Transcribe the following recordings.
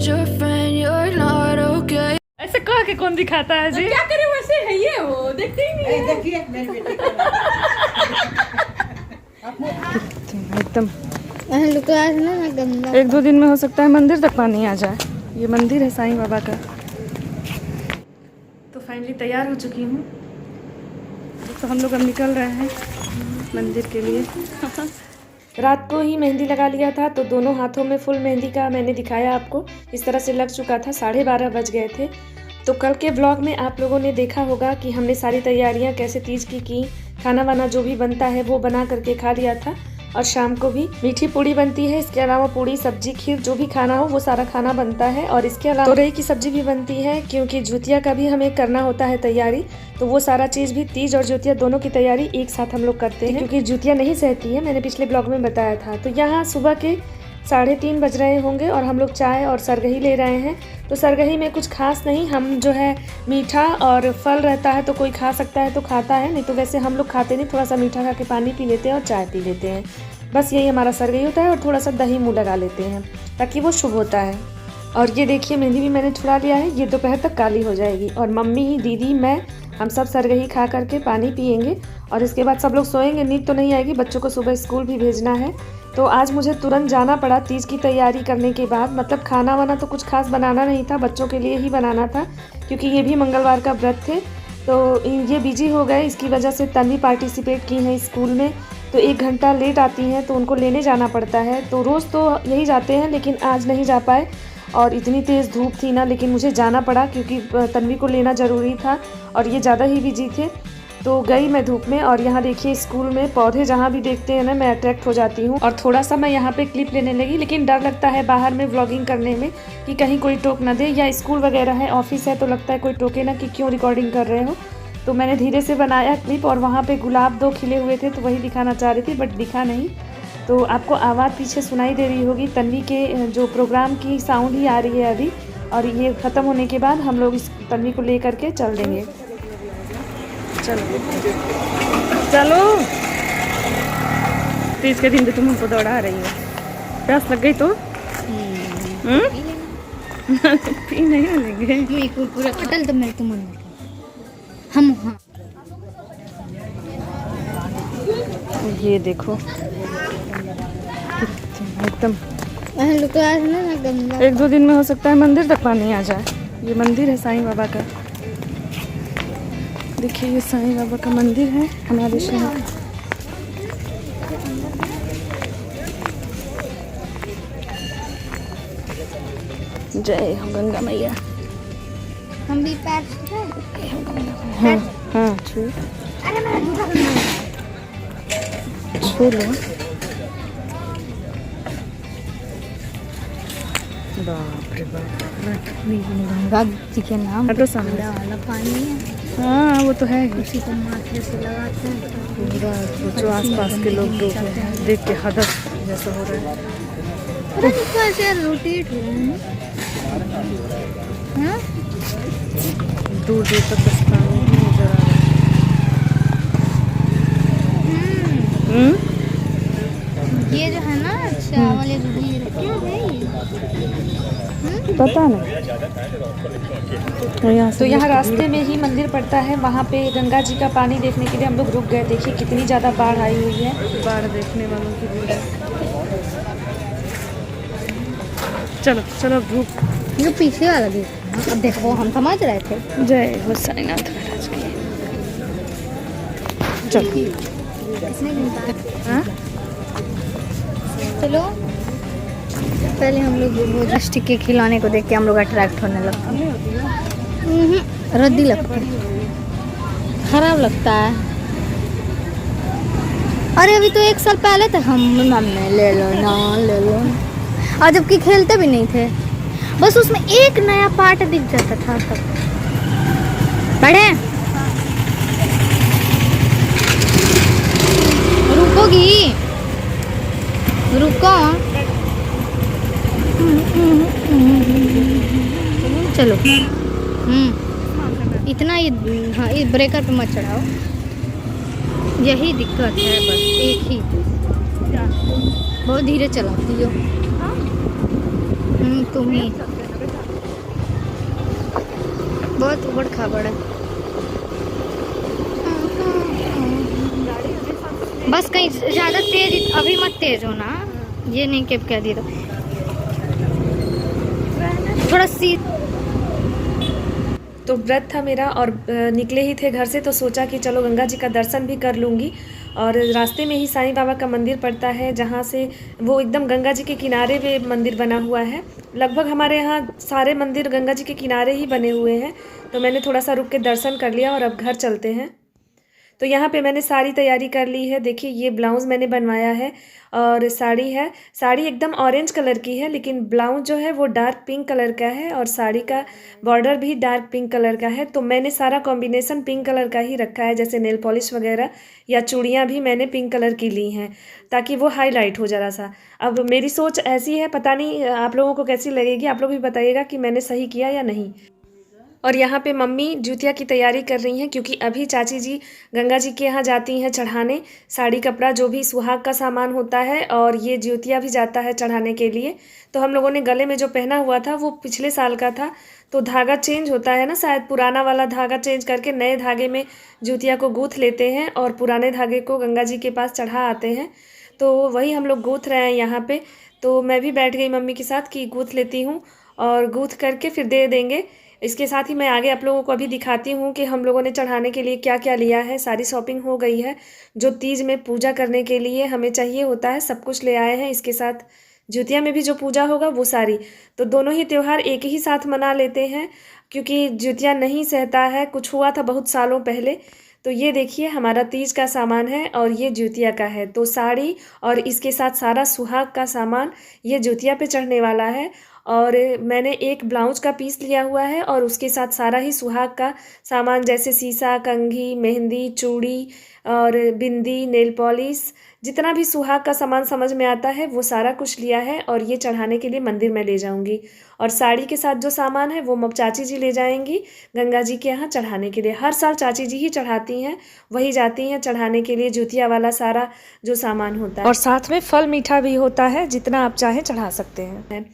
told your friend you're not okay. ऐसे कह के कौन दिखाता है जी? क्या करे वैसे है ये, वो देखते ही नहीं है। देखिए मेरी बेटी एकदम ना गंदा। 1-2 दिन में हो सकता है मंदिर तक पानी आ जाए। ये मंदिर है साईं बाबा का। तो फाइनली तैयार हो चुकी हूँ, तो हम लोग अब निकल रहे हैं मंदिर के लिए। रात को ही मेहंदी लगा लिया था, तो दोनों हाथों में फुल मेहंदी का मैंने दिखाया आपको, इस तरह से लग चुका था। 12:30 बज गए थे। तो कल के व्लॉग में आप लोगों ने देखा होगा कि हमने सारी तैयारियां कैसे तीज की। खाना वाना जो भी बनता है वो बना करके खा लिया था, और शाम को भी मीठी पूड़ी बनती है। इसके अलावा पूड़ी, सब्जी, खीर जो भी खाना हो वो सारा खाना बनता है। और इसके अलावा तोरई की सब्जी भी बनती है, क्योंकि ज्योतिया का भी हमें करना होता है तैयारी। तो वो सारा चीज़ भी, तीज और ज्योतिया दोनों की तैयारी एक साथ हम लोग करते हैं, क्योंकि ज्योतिया नहीं सहती है, मैंने पिछले ब्लॉग में बताया था। तो यहाँ सुबह के 3:30 बज रहे होंगे और हम लोग चाय और सरगही ले रहे हैं। तो सरगही में कुछ खास नहीं, हम जो है मीठा और फल रहता है तो कोई खा सकता है तो खाता है, नहीं तो वैसे हम लोग खाते नहीं। थोड़ा सा मीठा खा के पानी पी लेते हैं और चाय पी लेते हैं, बस यही हमारा सरगही होता है। और थोड़ा सा दही मुँह लगा लेते हैं ताकि वो शुभ होता है। और ये देखिए मेहंदी भी मैंने छुड़ा लिया है, ये दोपहर तक काली हो जाएगी। और मम्मी, दीदी, मैं, हम सब सरगही खा करके पानी पियेंगे और इसके बाद सब लोग सोएंगे। नींद तो नहीं आएगी, बच्चों को सुबह स्कूल भी भेजना है। तो आज मुझे तुरंत जाना पड़ा तीज की तैयारी करने के बाद। मतलब खाना वाना तो कुछ खास बनाना नहीं था, बच्चों के लिए ही बनाना था, क्योंकि ये भी मंगलवार का व्रत थे। तो ये बिजी हो गए, इसकी वजह से तन्वी पार्टिसिपेट की हैं स्कूल में, तो 1 घंटा लेट आती हैं तो उनको लेने जाना पड़ता है। तो रोज़ तो यही जाते हैं, लेकिन आज नहीं जा पाए और इतनी तेज़ धूप थी ना, लेकिन मुझे जाना पड़ा क्योंकि तन्वी को लेना ज़रूरी था और ये ज़्यादा ही बिजी थे। तो गई मैं धूप में। और यहाँ देखिए स्कूल में पौधे जहाँ भी देखते हैं ना, मैं अट्रैक्ट हो जाती हूँ। और थोड़ा सा मैं यहाँ पे क्लिप लेने लगी, लेकिन डर लगता है बाहर में व्लॉगिंग करने में कि कहीं कोई टोक ना दे, या स्कूल वगैरह है, ऑफिस है, तो लगता है कोई टोके ना कि क्यों रिकॉर्डिंग कर रहे हो। तो मैंने धीरे से बनाया क्लिप, और वहाँ पे गुलाब 2 खिले हुए थे तो वही दिखाना चाह रही थी, बट दिखा नहीं। तो आपको आवाज़ पीछे सुनाई दे रही होगी, तन्वी के जो प्रोग्राम की साउंड ही आ रही है अभी। और ये ख़त्म होने के बाद हम लोग इस तन्वी को ले करके चल देंगे। चलो चलो, तीज के दिन तो तुम हमको दौड़ा रही हो। प्यास लग गई तो पी नहीं लेंगे पूरा कटल तो मेरे को मन हम। हाँ ये देखो एकदम ना गंदा। 1-2 दिन में हो सकता है मंदिर तक पानी आ जाए। ये मंदिर है साईं बाबा का। देखिए ये साईं बाबा का मंदिर है हमारे शहर का। जय हो गंगा मैया। हम भी पैर हाँ हाँ, छू लो। बाप रे बाप, गंगा जी के नाम हटो सामने वाला पानी है। हाँ वो तो है ही। उसी को माथे से लगाते हैं पूरा जो आसपास के लोग देख के हदस जैसा हो रहा है। पूरा ऐसे रोटेट हो रहा है। दूर दूर तक बस पानी ही नजर आ रहा है। ये जो है ना चावल क्या है ये? पता नहीं। तो यहाँ रास्ते में ही मंदिर पड़ता है, वहाँ पे गंगा जी का पानी देखने के लिए हम लोग रुक गए। देखिए कितनी ज़्यादा बाढ़ आई हुई है, बाढ़ देखने वालों की भीड़ है। चलो चलो अब धूप, जो पीछे वाला देखो, अब देखो हम समझ रहे थे। जय हो साईनाथ महाराज की। चलो हाँ चलो, पहले हम लोग वो डिस्ट्रिक्ट के खिलौने को देख के हम लोग अट्रैक्ट होने लगते हैं। रद्दी लगता है, खराब लगता है। अरे अभी तो 1 साल पहले तक हम मम्मी ले लो ना ले लो, और जबकि खेलते भी नहीं थे, बस उसमें एक नया पार्ट दिख जाता था। तब बढ़े रुकोगी, रुको चलो। इतना ये, हाँ ये ब्रेकर पे मत चढ़ाओ, यही दिक्कत है बस, एक ही। बहुत धीरे चलाती हो तुम ही। बहुत उबड़ खाबड़ है। बस कहीं ज़्यादा तेज अभी मत तेज हो ना, ये नहीं कि कह दी तो थोड़ा सी। तो व्रत था मेरा और निकले ही थे घर से, तो सोचा कि चलो गंगा जी का दर्शन भी कर लूँगी। और रास्ते में ही साईं बाबा का मंदिर पड़ता है, जहाँ से वो एकदम गंगा जी के किनारे पे मंदिर बना हुआ है। लगभग हमारे यहाँ सारे मंदिर गंगा जी के किनारे ही बने हुए हैं, तो मैंने थोड़ा सा रुक के दर्शन कर लिया और अब घर चलते हैं। तो यहाँ पे मैंने सारी तैयारी कर ली है। देखिए ये ब्लाउज़ मैंने बनवाया है और साड़ी है। साड़ी एकदम ऑरेंज कलर की है, लेकिन ब्लाउज जो है वो डार्क पिंक कलर का है और साड़ी का बॉर्डर भी डार्क पिंक कलर का है। तो मैंने सारा कॉम्बिनेशन पिंक कलर का ही रखा है, जैसे नेल पॉलिश वगैरह या चूड़ियाँ भी मैंने पिंक कलर की ली हैं, ताकि वो हाईलाइट हो ज़रा सा। अब मेरी सोच ऐसी है, पता नहीं आप लोगों को कैसी लगेगी, आप लोग भी बताइएगा कि मैंने सही किया या नहीं। और यहाँ पे मम्मी ज्योतिया की तैयारी कर रही हैं, क्योंकि अभी चाची जी गंगा जी के यहाँ जाती हैं चढ़ाने साड़ी कपड़ा, जो भी सुहाग का सामान होता है, और ये ज्योतिया भी जाता है चढ़ाने के लिए। तो हम लोगों ने गले में जो पहना हुआ था वो पिछले साल का था, तो धागा चेंज होता है ना, शायद पुराना वाला धागा चेंज करके नए धागे में ज्योतिया को गूँथ लेते हैं और पुराने धागे को गंगा जी के पास चढ़ा आते हैं। तो वही हम लोग गूँथ रहे हैं यहाँ पे। तो मैं भी बैठ गई मम्मी के साथ कि गूँथ लेती हूँ और गूँथ करके फिर दे देंगे। इसके साथ ही मैं आगे आप लोगों को अभी दिखाती हूँ कि हम लोगों ने चढ़ाने के लिए क्या क्या लिया है। सारी शॉपिंग हो गई है, जो तीज में पूजा करने के लिए हमें चाहिए होता है सब कुछ ले आए हैं। इसके साथ ज्योतिया में भी जो पूजा होगा वो सारी, तो दोनों ही त्यौहार एक ही साथ मना लेते हैं, क्योंकि ज्योतिया नहीं सहता है। कुछ हुआ था बहुत सालों पहले। तो ये देखिए हमारा तीज का सामान है और ये ज्योतिया का है। तो साड़ी और इसके साथ सारा सुहाग का सामान ये ज्योतिया पे चढ़ने वाला है। और मैंने एक ब्लाउज का पीस लिया हुआ है और उसके साथ सारा ही सुहाग का सामान, जैसे शीशा, कंघी, मेहंदी, चूड़ी और बिंदी, नेल पॉलिश, जितना भी सुहाग का सामान समझ में आता है वो सारा कुछ लिया है। और ये चढ़ाने के लिए मंदिर में ले जाऊंगी। और साड़ी के साथ जो सामान है वो चाची जी ले जाएंगी गंगा जी के यहाँ चढ़ाने के लिए। हर साल चाची जी ही चढ़ाती हैं, वही जाती हैं चढ़ाने के लिए ज्योतिया वाला सारा जो सामान होता है। और साथ में फल मीठा भी होता है, जितना आप चाहें चढ़ा सकते हैं।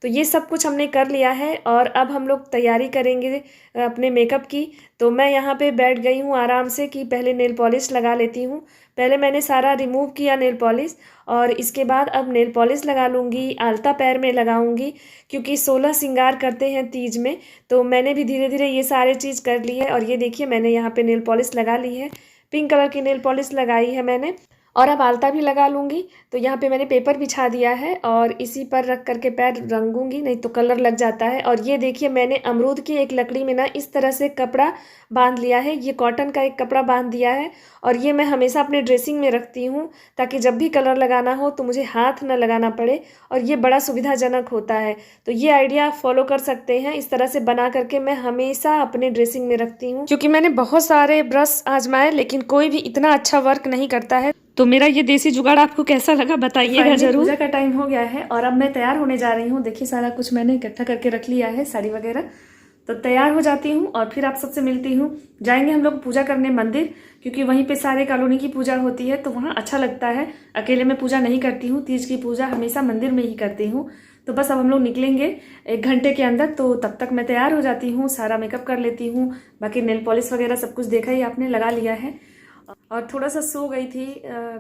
तो ये सब कुछ हमने कर लिया है और अब हम लोग तैयारी करेंगे अपने मेकअप की। तो मैं यहाँ पे बैठ गई हूँ आराम से कि पहले नेल पॉलिश लगा लेती हूँ। पहले मैंने सारा रिमूव किया नेल पॉलिश, और इसके बाद अब नेल पॉलिश लगा लूँगी, आलता पैर में लगाऊँगी, क्योंकि 16 श्रृंगार करते हैं तीज में। तो मैंने भी धीरे धीरे ये सारे चीज़ कर ली है। और ये देखिए मैंने यहाँ पे नेल पॉलिश लगा ली है, पिंक कलर की नेल पॉलिश लगाई है मैंने, और अब आलता भी लगा लूँगी। तो यहाँ पे मैंने पेपर बिछा दिया है और इसी पर रख करके पैर रंगूंगी, नहीं तो कलर लग जाता है। और ये देखिए मैंने अमरूद की एक लकड़ी में ना इस तरह से कपड़ा बांध लिया है, ये कॉटन का एक कपड़ा बांध दिया है। और ये मैं हमेशा अपने ड्रेसिंग में रखती हूँ, ताकि जब भी कलर लगाना हो तो मुझे हाथ न लगाना पड़े, और ये बड़ा सुविधाजनक होता है। तो ये आइडिया आप फॉलो कर सकते हैं। इस तरह से बना करके मैं हमेशा अपने ड्रेसिंग में रखती हूँ, क्योंकि मैंने बहुत सारे ब्रश आजमाए लेकिन कोई भी इतना अच्छा वर्क नहीं करता है। तो मेरा ये देसी जुगाड़ आपको कैसा लगा बताइएगा जरूर। पूजा का टाइम हो गया है और अब मैं तैयार होने जा रही हूँ। देखिए सारा कुछ मैंने इकट्ठा करके रख लिया है, साड़ी वगैरह। तो तैयार हो जाती हूँ और फिर आप सबसे मिलती हूँ। जाएंगे हम लोग पूजा करने मंदिर, क्योंकि वहीं पे सारे कॉलोनी की पूजा होती है, तो वहाँ अच्छा लगता है। अकेले में पूजा नहीं करती हूँ, तीज की पूजा हमेशा मंदिर में ही करती हूँ। तो बस अब हम लोग निकलेंगे 1 घंटे के अंदर, तो तब तक मैं तैयार हो जाती हूँ, सारा मेकअप कर लेती हूँ। बाकी नेल पॉलिश वगैरह सब कुछ देखा ही आपने, लगा लिया है। और थोड़ा सा सो गई थी,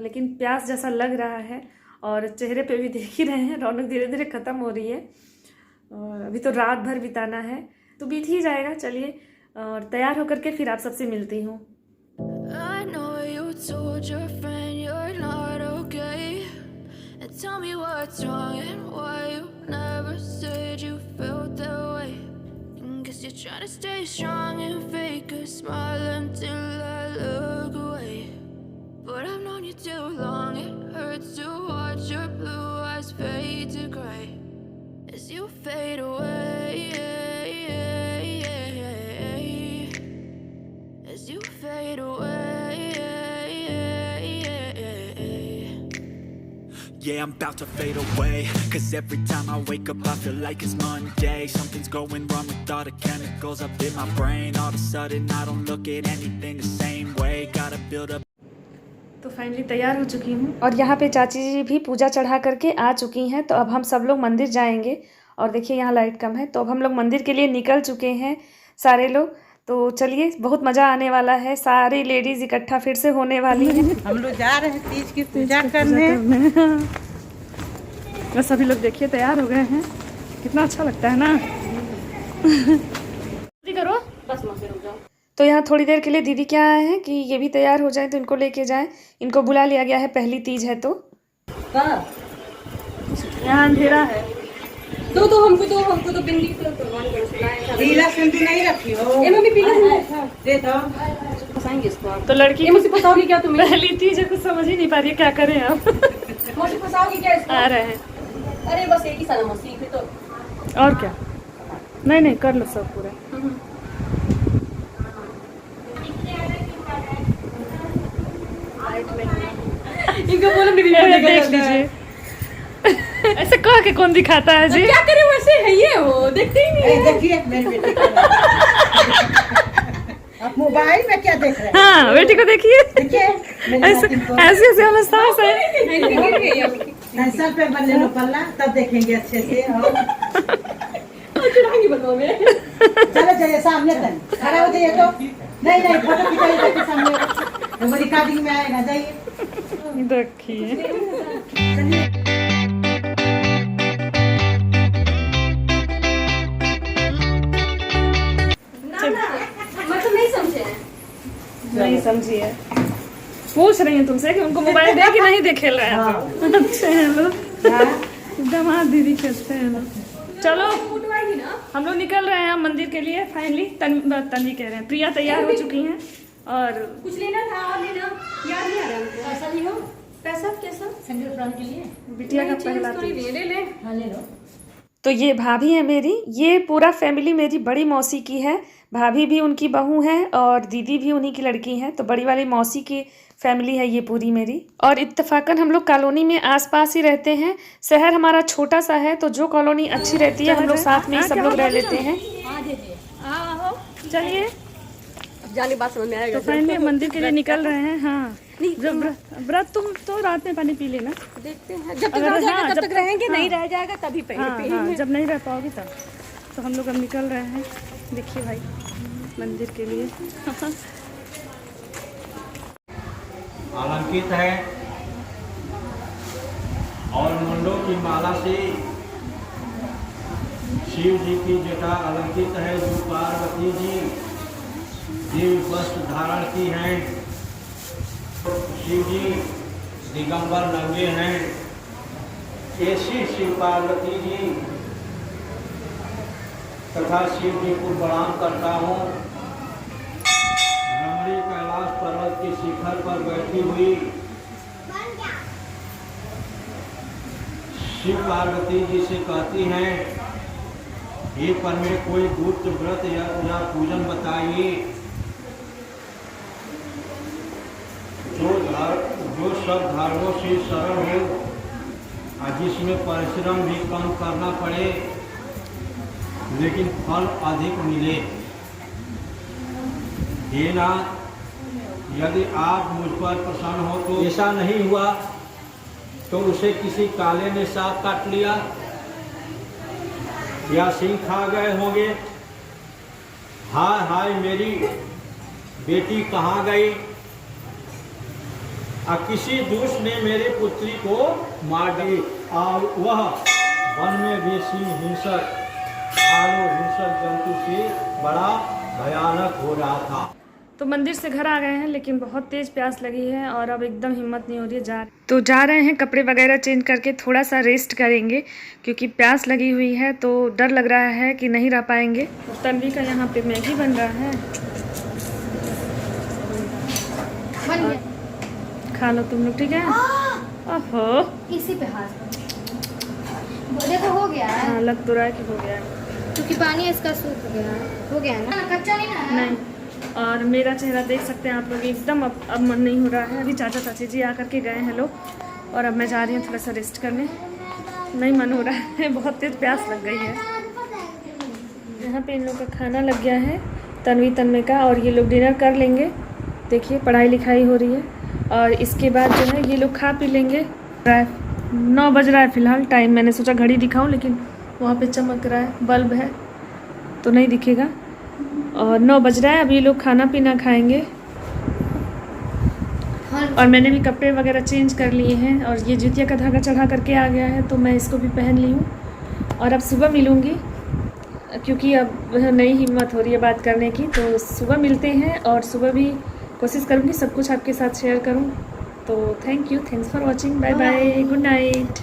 लेकिन प्यास जैसा लग रहा है, और चेहरे पे भी देख ही रहे हैं रौनक धीरे धीरे ख़त्म हो रही है। और अभी तो रात भर बिताना है, तो बीत ही जाएगा। चलिए और तैयार होकर के फिर आप सबसे मिलती हूँ। I know you told your friend you're not okay, and tell me what's wrong and why you never said you felt that way. Guess you're trying to stay strong and fake a smile until I look away. But I've known you too long, it hurts to watch your blue eyes fade to gray as you fade away, as you fade away. Yeah, I'm about to fade away, 'cause every time I wake up I feel like it's Monday. Something's going wrong with all the chemicals up in my brain. All of a sudden I don't look at anything the same way. Gotta build up. तो finally तैयार हो चुकी हूँ और यहाँ पे चाची जी भी पूजा चढ़ा करके आ चुकी हैं। तो अब हम सब लोग मंदिर जाएंगे। और देखिए यहाँ लाइट कम है, तो अब हम लोग मंदिर के लिए निकल चुके हैं। सारे लोग। तो चलिए, बहुत मज़ा आने वाला है, सारी लेडीज़ इकट्ठा फिर से होने वाली हैं। हम लोग जा रहे हैं तीज की पूजा करने। बस सभी लोग देखिए तैयार हो गए हैं, कितना अच्छा लगता है ना। करो बस, रुक जाओ। तो यहाँ थोड़ी देर के लिए दीदी क्या आए हैं कि ये भी तैयार हो जाए तो इनको लेके जाएं। इनको बुला लिया गया है, पहली तीज है तो। यहाँ अंधेरा है। तो हमको तो बिंदी को पीला सिंदूर नहीं रखी हो। ये मम्मी पीला दे दो। फंसाएंगे इसको आप। तो लड़की ये मुझसे फंसाओगी क्या तुम? पहली तीज है, कुछ समझ ही नहीं पा रही है क्या करें अब। मुझसे फंसाओगी क्या इसको? आ रहे हैं। अरे बस एक ही साल हम सीखे तो। और क्या, नहीं कर लो सब पूरा। इनको बोलो देख लीजिए। ऐसे कह के कौन दिखाता है जी? क्या करे, वैसे है ये वो, देखते ही नहीं। देखिए मेरी बेटी को। आप मोबाइल में क्या देख रहे हैं? हाँ, बेटी को देखिए। देखिए ऐसे ऐसे हमें सांस है। सर पे बल्ले लो पल्ला, तब देखेंगे अच्छे से। चढ़ाएंगे बल्लों में। चलो जाइए सामने तक खड़ा हो जाइए। तो नहीं फोटो खिंचाइए के सामने, वो रिकॉर्डिंग में आएगा। जाइए देखिए। मतलब नहीं समझे, नहीं समझी है। पूछ रही हैं तुमसे कि उनको मोबाइल दे कि नहीं दे, खेल रहे हैं तो। अच्छे हैं लोग, दामाद दीदी खेलते हैं लोग। चलो हम लोग निकल रहे हैं मंदिर के लिए फाइनली। तन्वी कह रहे हैं, प्रिया तैयार हो चुकी हैं। और कुछ लेना था और लेना याद नहीं आ रहा हमको। पैसा लियो, पैसा कैसा? संजय प्राण के लिए बिटिया का पहला तीज। ले। हाँ ले लो। तो ये भाभी है मेरी, ये पूरा फैमिली मेरी बड़ी मौसी की है। भाभी भी उनकी बहू है और दीदी भी उन्हीं की लड़की है। तो बड़ी वाली मौसी की फैमिली है ये पूरी मेरी। और इत्तेफाकन हम लोग कॉलोनी में आसपास ही रहते हैं। शहर हमारा छोटा सा है, तो जो कॉलोनी अच्छी रहती है हम लोग साथ में ही सब लोग रह लेते हैं। चलिए, जाने बात समझ में आएगा। तो फाइनली मंदिर के लिए निकल रहे हैं। हाँ, जब व्रत तुम तो रात में पानी पी लेना। देखते हैं, जब तक रह जाएगा तब तक रहेंगे, नहीं रह जाएगा तभी हाँ, जब नहीं रह पाओगी तब। तो हम लोग अब निकल रहे हैं, देखिए भाई, मंदिर के लिए। अलंकित है और मुंडों की माला से शिव जी की जटा अलंकित है, जो पार्वती जी दिव्य वस्त्र धारण की हैं। शिव जी दिगंबर नंगे हैं। ऐसी शिव पार्वती जी तथा शिव जी को प्रणाम करता हूँ। भ्रमरी कैलाश पर्वत के शिखर पर बैठी हुई शिव पार्वती जी से कहती हैं, ये पर में कोई गुप्त व्रत या पूजन बताइए जो सब धर्मों से सरल हो और जिसमें परिश्रम भी कम करना पड़े लेकिन फल अधिक मिले। हे नाथ, यदि आप मुझ पर प्रसन्न हो तो ऐसा नहीं हुआ तो उसे किसी काले ने सांप काट लिया या सिंह खा गए होंगे। हाय हाय मेरी बेटी कहाँ गई? किसी दुष्ट ने मेरी पुत्री को मार दी और वह वन में भी सिंह हिंसक जंतु से बड़ा भयानक हो रहा था। तो मंदिर से घर आ गए हैं, लेकिन बहुत तेज प्यास लगी है और अब एकदम हिम्मत नहीं हो रही है। तो जा रहे हैं, कपड़े वगैरह चेंज करके थोड़ा सा रेस्ट करेंगे क्योंकि प्यास लगी हुई है। तो डर लग रहा है कि नहीं रह पाएंगे। तन्वी का यहाँ पे मैगी बन रहा है, खा लो तुम लोग, ठीक है? ओहो, इसी पे हाथ देखो हो गया है। हाँ, लग तो रहा है कि हो गया है क्योंकि पानी इसका सूख गया है। हो गया है ना, कच्चा नहीं ना है। नहीं। और मेरा चेहरा देख सकते हैं आप लोग, एकदम अब मन नहीं हो रहा है। अभी चाचा चाची जी आकर के गए हैं लोग और अब मैं जा रही हूँ थोड़ा सा रेस्ट करने। नहीं मन हो रहा है, बहुत तेज प्यास लग गई है। यहाँ पे इन लोग का खाना लग गया है, तन्वी का, और ये लोग डिनर कर लेंगे। देखिए, पढ़ाई लिखाई हो रही है और इसके बाद जो है ये लोग खा पी लेंगे। 9 बज रहा है फ़िलहाल टाइम। मैंने सोचा घड़ी दिखाऊं, लेकिन वहाँ पे चमक रहा है, बल्ब है तो नहीं दिखेगा। और 9 बज रहा है, अभी लोग खाना पीना खाएंगे। और मैंने भी कपड़े वगैरह चेंज कर लिए हैं और ये जूतिया का धागा चढ़ा करके आ गया है, तो मैं इसको भी पहन ली हूँ। और अब सुबह मिलूँगी, क्योंकि अब नई हिम्मत हो रही है बात करने की, तो सुबह मिलते हैं। और सुबह भी कोशिश करूँगी सब कुछ आपके साथ शेयर करूँ। तो thank you, thanks for watching, bye bye, good night.